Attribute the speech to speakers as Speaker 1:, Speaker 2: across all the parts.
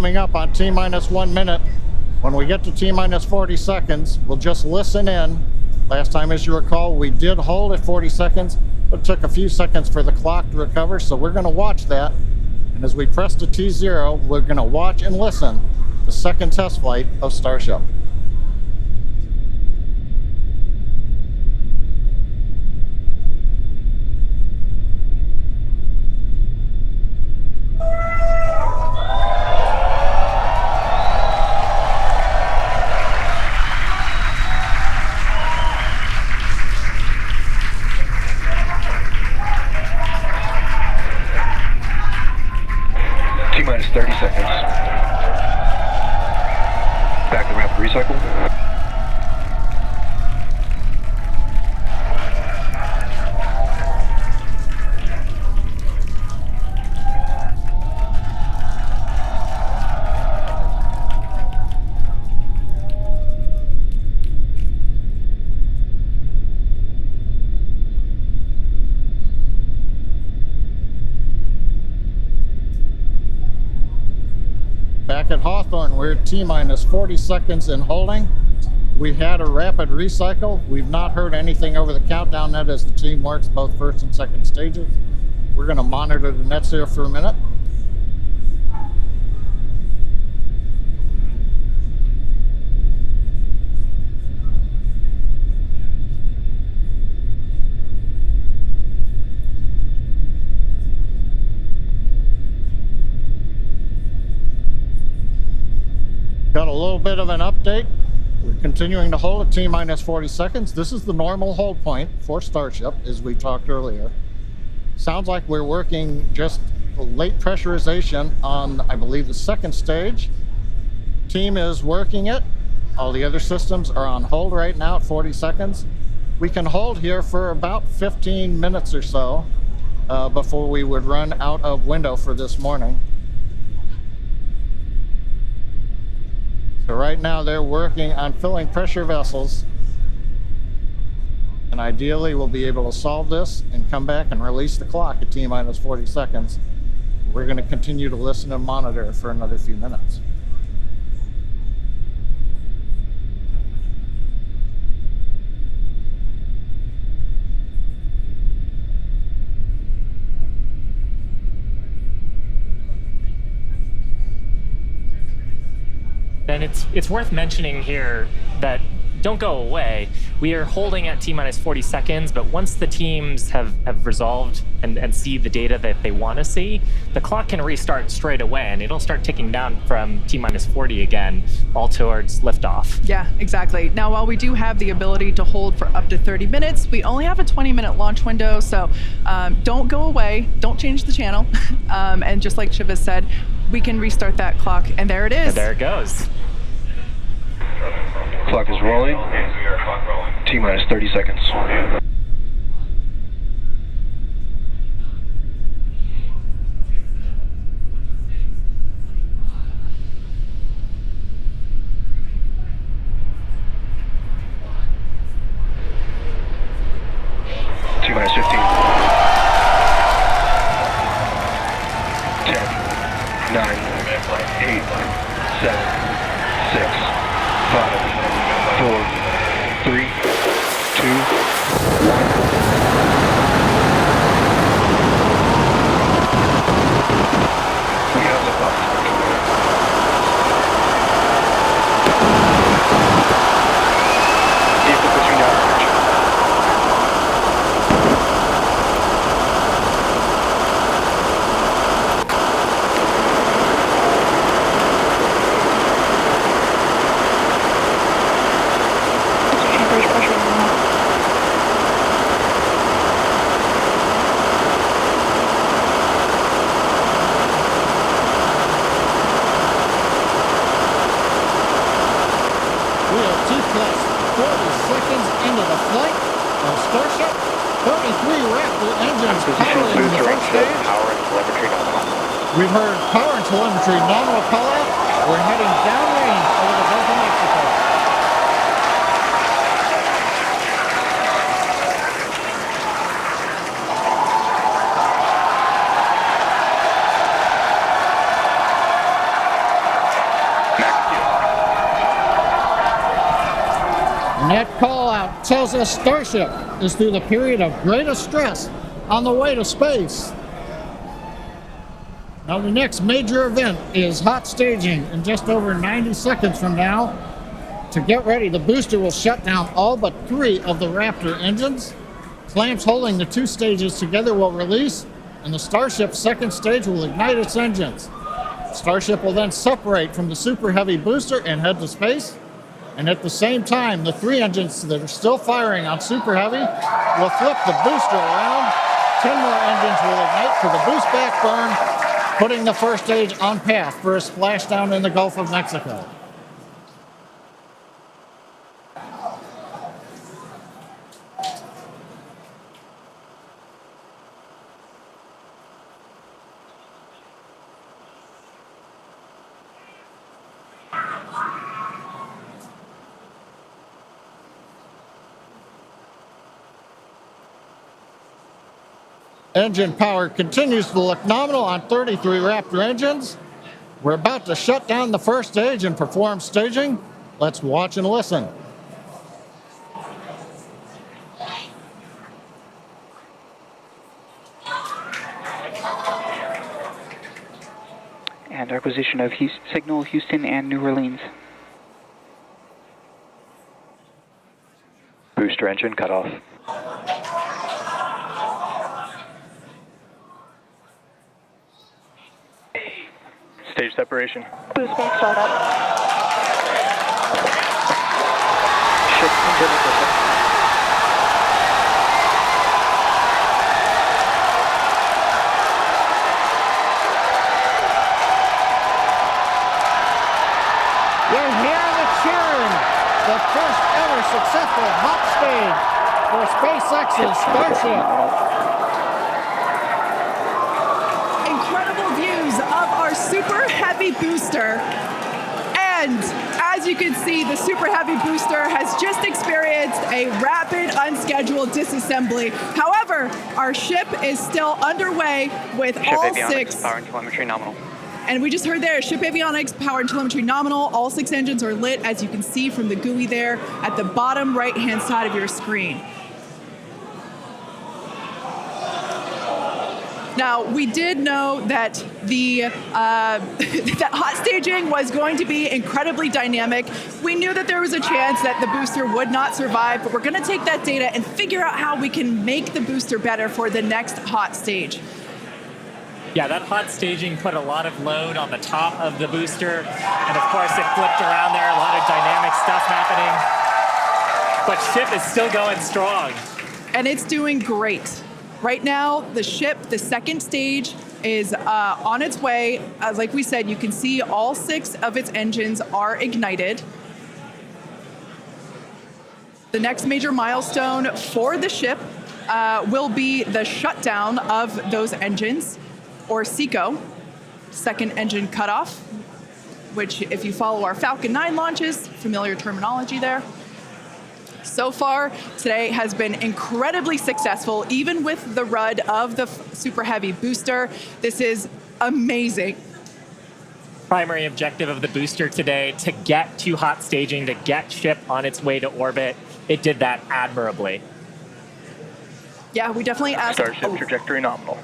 Speaker 1: coming up on T-minus 1 minute. When we get to T-minus 40 seconds, we'll just listen in. Last time, as you recall, we did hold at 40 seconds, but it took a few seconds for the clock to recover, so we're going to watch that. And as we press to T0, we're going to watch and listen the second test flight of Starship.
Speaker 2: T-minus 30 seconds. Back to rapid recycle.
Speaker 1: Back at Hawthorne, we're at T-minus 40 seconds in holding. We had a rapid recycle. We've not heard anything over the countdown net as the team works both first and second stages. We're going to monitor the nets here for a minute. Got a little bit of an update. We're continuing to hold at T-minus 40 seconds. This is the normal hold point for Starship, as we talked earlier. Sounds like we're working just late pressurization on, I believe, the second stage. Team is working it. All the other systems are on hold right now at 40 seconds. We can hold here for about 15 minutes or so before we would run out of window for this morning. So right now they're working on filling pressure vessels, and ideally we'll be able to solve this and come back and release the clock at T-minus 40 seconds. We're going to continue to listen and monitor for another few minutes.
Speaker 3: And it's worth mentioning here that don't go away. We are holding at T-minus 40 seconds, but once the teams have resolved and see the data that they want to see, the clock can restart straight away and it'll start ticking down from T-minus 40 again, all towards liftoff.
Speaker 4: Yeah, exactly. Now, while we do have the ability to hold for up to 30 minutes, we only have a 20-minute launch window, so don't go away, don't change the channel. And just like Shiva said, we can restart that clock, and there it is.
Speaker 3: And there it goes.
Speaker 2: Clock is rolling. T-minus 30 seconds. T-minus 15. 10, 9, 8, 7, 6, 5, 4, 3, 2, 1. We have the box. Vehicle pushing down.
Speaker 1: Into the flight of Starship, 33 Raptor engines powering the first stage.
Speaker 2: Power and telemetry nominal.
Speaker 1: We've heard power and telemetry nominal call-out. We're heading downrange over the Gulf of Mexico. And that call out tells us Starship is through the period of greatest stress on the way to space. Now the next major event is hot staging in just over 90 seconds from now. To get ready, the booster will shut down all but 3 of the Raptor engines. Clamps holding the 2 stages together will release, and the Starship's second stage will ignite its engines. Starship will then separate from the Super Heavy booster and head to space. And at the same time, the 3 engines that are still firing on Super Heavy will flip the booster around. 10 more engines will ignite for the boost back burn, putting the first stage on path for a splashdown in the Gulf of Mexico. Engine power continues to look nominal on 33 Raptor engines. We're about to shut down the first stage and perform staging. Let's watch and listen.
Speaker 5: And acquisition of signal Houston and New Orleans.
Speaker 2: Booster engine cut off. Stage separation.
Speaker 6: Boost back startup.
Speaker 2: Ship engine ignition.
Speaker 1: You're hearing the cheering. The first ever successful hot stage for SpaceX's Starship.
Speaker 4: Incredible views of our Super Heavy booster. And as you can see, the Super Heavy booster has just experienced a rapid, unscheduled disassembly. However, our ship is still underway with
Speaker 5: Ship
Speaker 4: all
Speaker 5: avionics,
Speaker 4: 6.
Speaker 5: power and telemetry nominal.
Speaker 4: And we just heard there, ship avionics, power and telemetry nominal. All 6 engines are lit, as you can see from the GUI there at the bottom right-hand side of your screen. Now, we did know that the that hot staging was going to be incredibly dynamic. We knew that there was a chance that the booster would not survive, but we're going to take that data and figure out how we can make the booster better for the next hot stage.
Speaker 3: Yeah, that hot staging put a lot of load on the top of the booster, and of course it flipped around there, a lot of dynamic stuff happening. But ship is still going strong.
Speaker 4: And it's doing great. Right now, the ship, the second stage, is on its way. Like we said, you can see all 6 of its engines are ignited. The next major milestone for the ship will be the shutdown of those engines, or SECO, second engine cutoff, which if you follow our Falcon 9 launches, familiar terminology there. So far, today has been incredibly successful, even with the RUD of the Super Heavy booster. This is amazing.
Speaker 3: Primary objective of the booster today, to get to hot staging, to get ship on its way to orbit. It did that admirably.
Speaker 4: Yeah, we definitely asked.
Speaker 2: Starship trajectory nominal.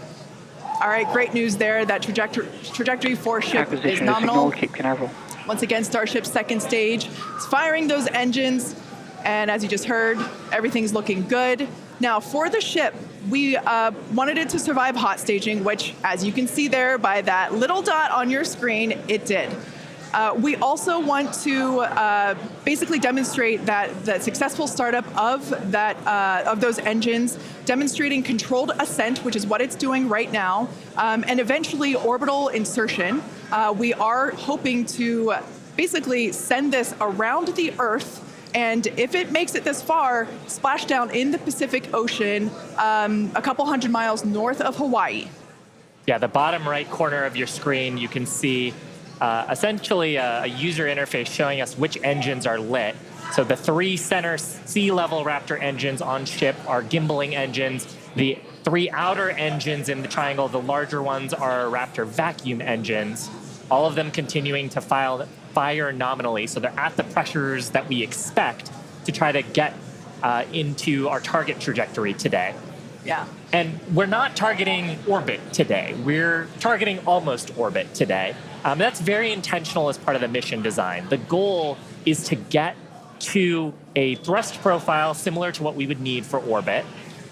Speaker 4: All right, great news there. That trajectory for ship is
Speaker 5: Acquisition of
Speaker 4: nominal.
Speaker 5: signal Cape Canaveral.
Speaker 4: Once again, Starship's second stage is firing those engines. And as you just heard, everything's looking good. Now, for the ship, we wanted it to survive hot staging, which, as you can see there by that little dot on your screen, it did. We also want to basically demonstrate that successful startup of those engines, demonstrating controlled ascent, which is what it's doing right now, and eventually orbital insertion. We are hoping to basically send this around the Earth. And if it makes it this far, splash down in the Pacific Ocean, a couple hundred miles north of Hawaii.
Speaker 3: Yeah, the bottom right corner of your screen, you can see essentially a user interface showing us which engines are lit. So the 3 center sea level Raptor engines on ship are gimbaling engines. The 3 outer engines in the triangle, the larger ones, are Raptor vacuum engines. All of them continuing to fire nominally, so they're at the pressures that we expect to try to get into our target trajectory today.
Speaker 4: Yeah.
Speaker 3: And we're not targeting orbit today. We're targeting almost orbit today. That's very intentional as part of the mission design. The goal is to get to a thrust profile similar to what we would need for orbit,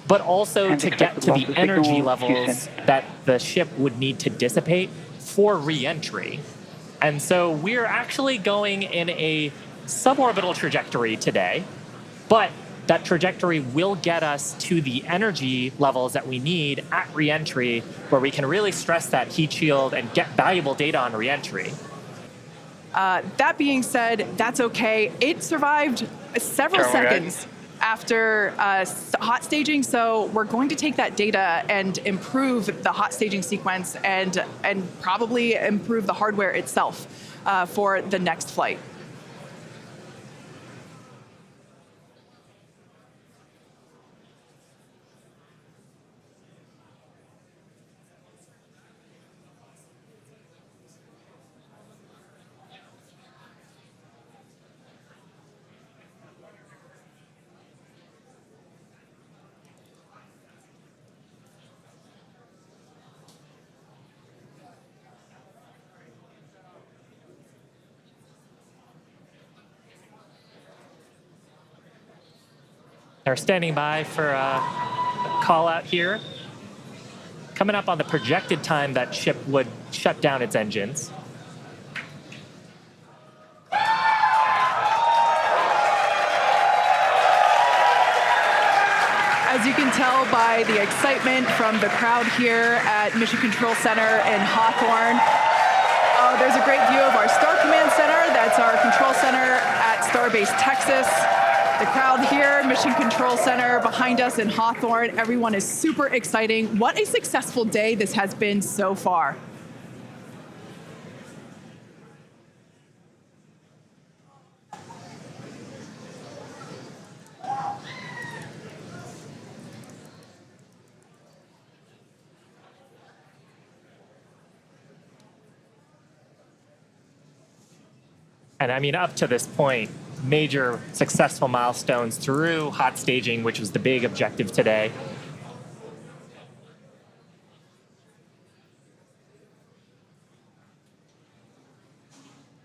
Speaker 3: but also
Speaker 5: And
Speaker 3: to get to the energy
Speaker 5: signal,
Speaker 3: levels
Speaker 5: Houston.
Speaker 3: that the ship would need to dissipate for re-entry. And so we're actually going in a suborbital trajectory today, but that trajectory will get us to the energy levels that we need at re-entry, where we can really stress that heat shield and get valuable data on re-entry.
Speaker 4: That being said, that's okay. It survived several seconds after hot staging, so we're going to take that data and improve the hot staging sequence and probably improve the hardware itself for the next flight.
Speaker 3: They're standing by for a call out here. Coming up on the projected time that ship would shut down its engines.
Speaker 4: As you can tell by the excitement from the crowd here at Mission Control Center in Hawthorne, there's a great view of our Star Command Center. That's our control center at Starbase, Texas. The crowd here, Mission Control Center behind us in Hawthorne. Everyone is super exciting. What a successful day this has been so far.
Speaker 3: And I mean, up to this point, major successful milestones through hot staging, which was the big objective today.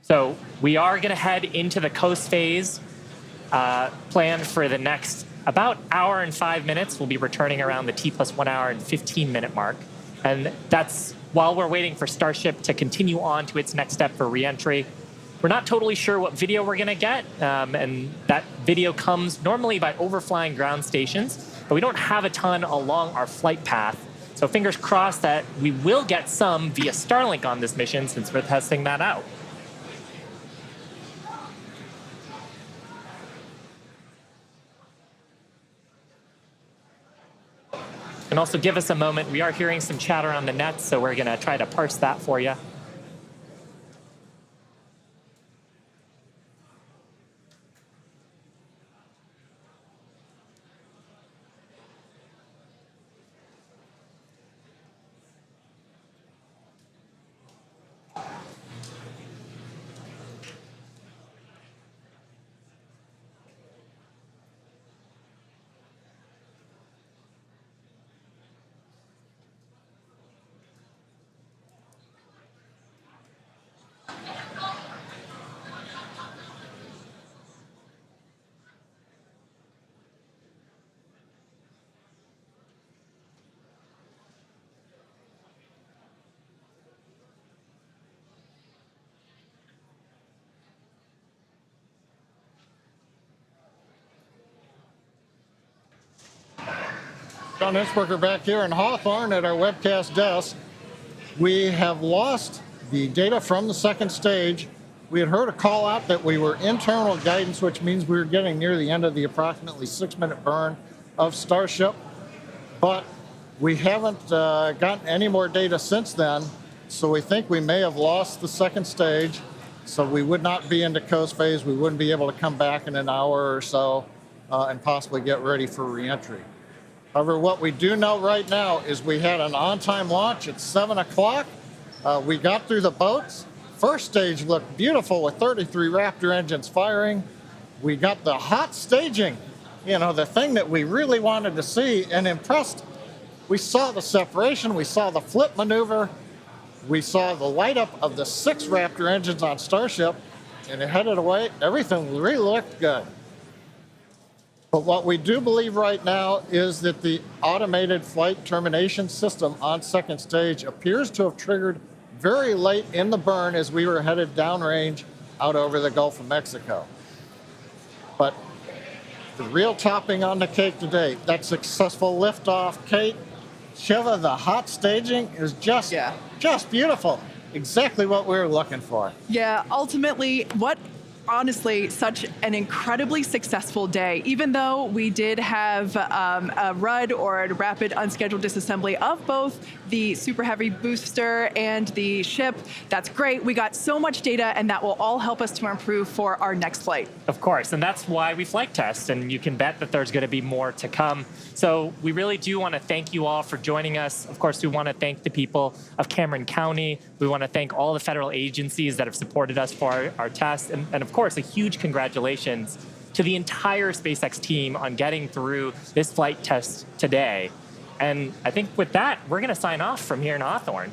Speaker 3: So we are going to head into the kOS phase, planned for the next about hour and 5 minutes. We'll be returning around the T+1 hour and 15-minute mark. And that's while we're waiting for Starship to continue on to its next step for re-entry. We're not totally sure what video we're going to get, and that video comes normally by overflying ground stations, but we don't have a ton along our flight path. So fingers crossed that we will get some via Starlink on this mission since we're testing that out. And also give us a moment. We are hearing some chatter on the net, so we're going to try to parse that for you.
Speaker 1: John Innsbrucker back here in Hawthorne at our webcast desk. We have lost the data from the second stage. We had heard a call out that we were internal guidance, which means we were getting near the end of the approximately 6-minute burn of Starship, but we haven't gotten any more data since then, so we think we may have lost the second stage, so we would not be into kOS phase. We wouldn't be able to come back in an hour or so and possibly get ready for re-entry. However, what we do know right now is we had an on-time launch at 7 o'clock. We got through the boats. First stage looked beautiful with 33 Raptor engines firing. We got the hot staging, the thing that we really wanted to see and impressed. We saw the separation, we saw the flip maneuver, we saw the light up of the 6 Raptor engines on Starship, and it headed away. Everything really looked good. But what we do believe right now is that the automated flight termination system on second stage appears to have triggered very late in the burn as we were headed downrange out over the Gulf of Mexico. But the real topping on the cake today, that successful liftoff, Kate, Shiva, the hot staging is just beautiful. Exactly what we were looking for.
Speaker 4: Yeah, ultimately, honestly, such an incredibly successful day. Even though we did have a RUD or a rapid unscheduled disassembly of both the Super Heavy booster and the ship, that's great. We got so much data, and that will all help us to improve for our next flight.
Speaker 3: Of course, and that's why we flight test, and you can bet that there's going to be more to come. So we really do want to thank you all for joining us. Of course, we want to thank the people of Cameron County. We want to thank all the federal agencies that have supported us for our test, and of course, a huge congratulations to the entire SpaceX team on getting through this flight test today. And I think with that, we're going to sign off from here in Hawthorne.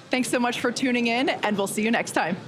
Speaker 4: Thanks so much for tuning in, and we'll see you next time.